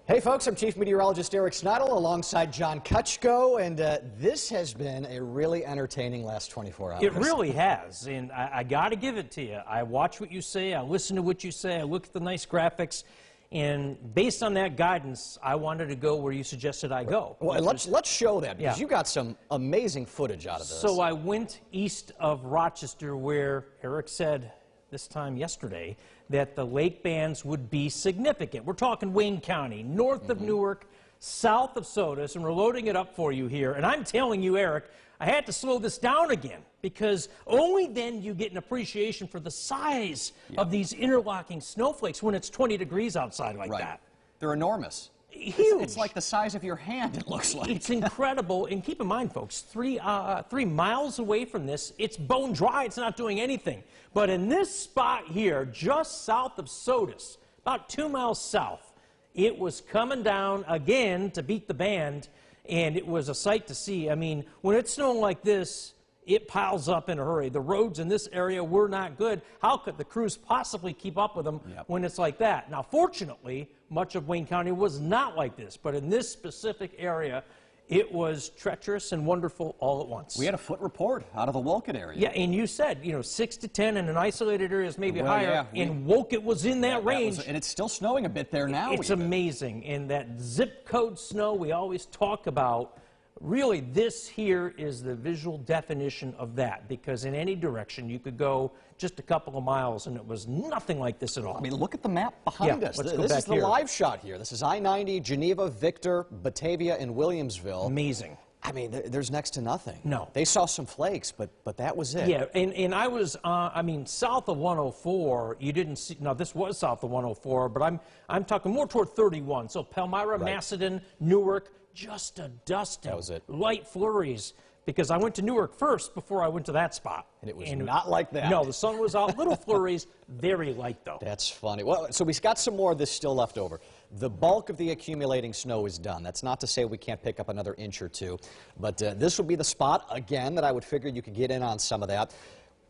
Hey folks, I'm Chief Meteorologist Eric Snodel alongside John Kutchko, and this has been a really entertaining last 24 hours. It really has, and I got to give it to you. I watch what you say, I listen to what you say, I look at the nice graphics, and based on that guidance, I wanted to go where you suggested I go. Well, let's show that, because you got some amazing footage out of this. So I went east of Rochester, where Eric said this time yesterday that the lake bands would be significant. We're talking Wayne County, north of Newark, south of Sodus, and we're loading it up for you here. And I'm telling you, Eric, I had to slow this down again, because only then you get an appreciation for the size of these interlocking snowflakes when it's 20 degrees outside like that. They're enormous. Huge. It's like the size of your hand, it looks like. It's incredible. And keep in mind, folks, 3 miles away from this, it's bone dry. It's not doing anything. But in this spot here, just south of Sodus, about 2 miles south, it was coming down again to beat the band, and it was a sight to see. I mean, when it's snowing like this, it piles up in a hurry. The roads in this area were not good. How could the crews possibly keep up with them when it's like that? Now, fortunately, much of Wayne County was not like this, but in this specific area, it was treacherous and wonderful all at once. We had a foot report out of the Wolcott area. Yeah, and you said, 6 to 10 in an isolated area is maybe higher, and Wolcott was in that range. And it's still snowing a bit there now. It's amazing. And that zip code snow we always talk about, really, this here is the visual definition of that, because in any direction you could go just a couple of miles and it was nothing like this at all. I mean, look at the map behind us. Let's go this back is the here. live shot here. This is I-90, Geneva, Victor, Batavia, and Williamsville. Amazing. I mean, there's next to nothing. No. They saw some flakes, but that was it. Yeah, and I was, south of 104, you didn't see, now this was south of 104, but I'm talking more toward 31. So Palmyra, Macedon, Newark, just a dusting. That was it. Light flurries, because I went to Newark first before I went to that spot. And it was not like that. No, the sun was out. Little flurries, very light though. That's funny. Well, so we've got some more of this still left over. The bulk of the accumulating snow is done. That's not to say we can't pick up another inch or two, but this would be the spot, again, that I would figure you could get in on some of that.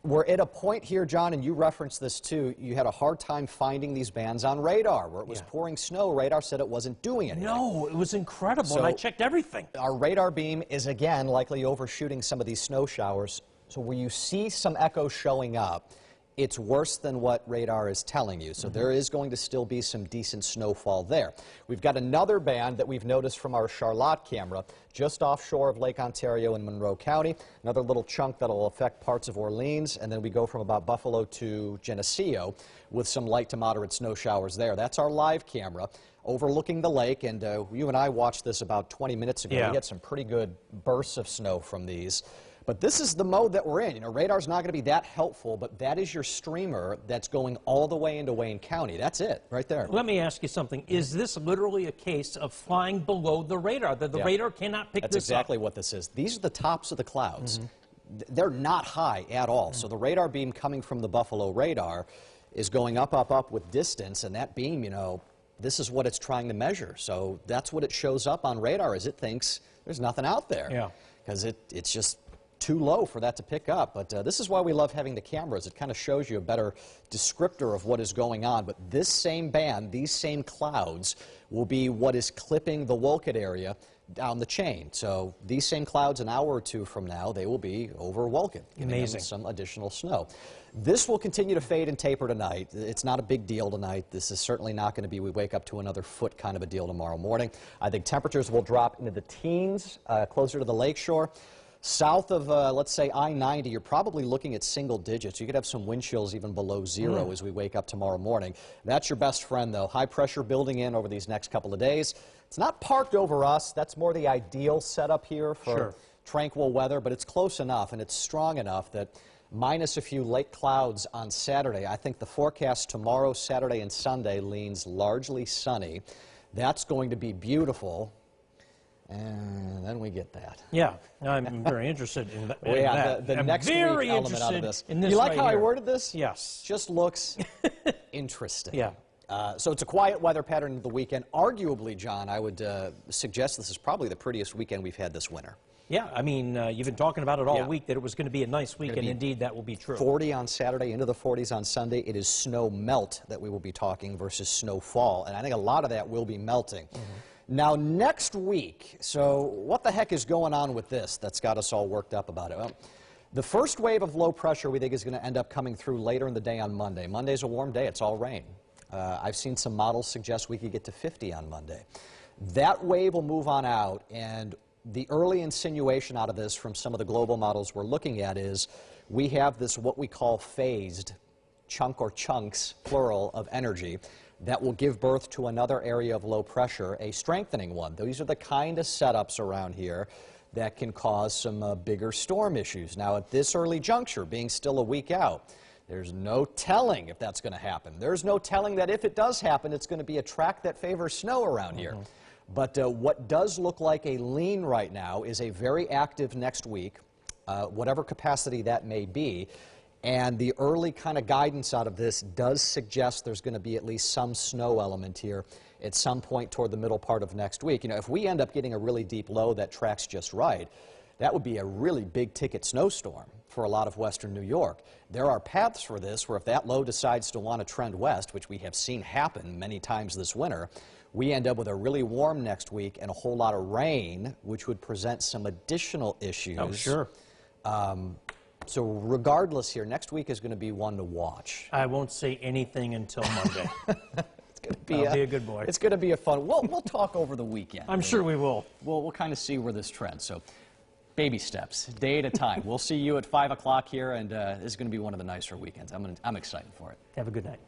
We're at a point here, John, and you referenced this too, you had a hard time finding these bands on radar. Where it was pouring snow, radar said it wasn't doing anything. No, it was incredible, and I checked everything. Our radar beam is, again, likely overshooting some of these snow showers. So where you see some echo showing up, it's worse than what radar is telling you. So there is going to still be some decent snowfall there. We've got another band that we've noticed from our Charlotte camera just offshore of Lake Ontario in Monroe County. Another little chunk that'll affect parts of Orleans, and then we go from about Buffalo to Geneseo with some light to moderate snow showers there. That's our live camera overlooking the lake, and you and I watched this about 20 minutes ago. We had some pretty good bursts of snow from these. But this is the mode that we're in. Radar's not going to be that helpful, but that is your streamer that's going all the way into Wayne County. That's it, right there. Let me ask you something. Is this literally a case of flying below the radar, that the radar cannot pick this up? That's exactly what this is. These are the tops of the clouds. They're not high at all. So the radar beam coming from the Buffalo radar is going up, up, up with distance, and that beam, this is what it's trying to measure. So that's what it shows up on radar, is it thinks there's nothing out there. Yeah. Because it's just too low for that to pick up. But this is why we love having the cameras. It kind of shows you a better descriptor of what is going on. But this same band, these same clouds, will be what is clipping the Wolcott area down the chain. So these same clouds an hour or two from now, they will be over Wolcott, giving them some additional snow. This will continue to fade and taper tonight. It's not a big deal tonight. This is certainly not going to be we wake up to another foot kind of a deal tomorrow morning. I think temperatures will drop into the teens closer to the lakeshore. South of, let's say, I-90, you're probably looking at single digits. You could have some wind chills even below zero as we wake up tomorrow morning. That's your best friend, though. High pressure building in over these next couple of days. It's not parked over us. That's more the ideal setup here for tranquil weather, but it's close enough and it's strong enough that minus a few late clouds on Saturday. I think the forecast tomorrow, Saturday, and Sunday leans largely sunny. That's going to be beautiful. And then we get that. Yeah, I'm very interested in that. The next week element out of this. In this you like right how here. I worded this? Yes. Just looks interesting. Yeah. So it's a quiet weather pattern the weekend. Arguably, John, I would suggest this is probably the prettiest weekend we've had this winter. Yeah, I mean, you've been talking about it all week, that it was going to be a nice week, and indeed that will be true. 40 on Saturday, into the 40s on Sunday. It is snow melt that we will be talking versus snowfall, and I think a lot of that will be melting. Now, next week, so what the heck is going on with this that's got us all worked up about it? Well, the first wave of low pressure we think is going to end up coming through later in the day on Monday. Monday's a warm day. It's all rain. I've seen some models suggest we could get to 50 on Monday. That wave will move on out, and the early insinuation out of this from some of the global models we're looking at is we have this what we call phased chunk or chunks, plural, of energy that will give birth to another area of low pressure, a strengthening one. These are the kind of setups around here that can cause some bigger storm issues. Now, at this early juncture, being still a week out, there's no telling if that's going to happen. There's no telling that if it does happen, it's going to be a track that favors snow around here. But what does look like a lean right now is a very active next week, whatever capacity that may be. And the early kind of guidance out of this does suggest there's going to be at least some snow element here at some point toward the middle part of next week. You know, if we end up getting a really deep low that tracks just right, that would be a really big ticket snowstorm for a lot of western New York. There are paths for this where if that low decides to want to trend west, which we have seen happen many times this winter, we end up with a really warm next week and a whole lot of rain, which would present some additional issues. Oh, sure. So regardless here, next week is going to be one to watch. I won't say anything until Monday. It's going to be I'll be a good boy. It's going to be a fun. We'll talk over the weekend. I'm sure we will. We'll kind of see where this trends. So baby steps, day at a time. We'll see you at 5 o'clock here, and this is going to be one of the nicer weekends. I'm excited for it. Have a good night.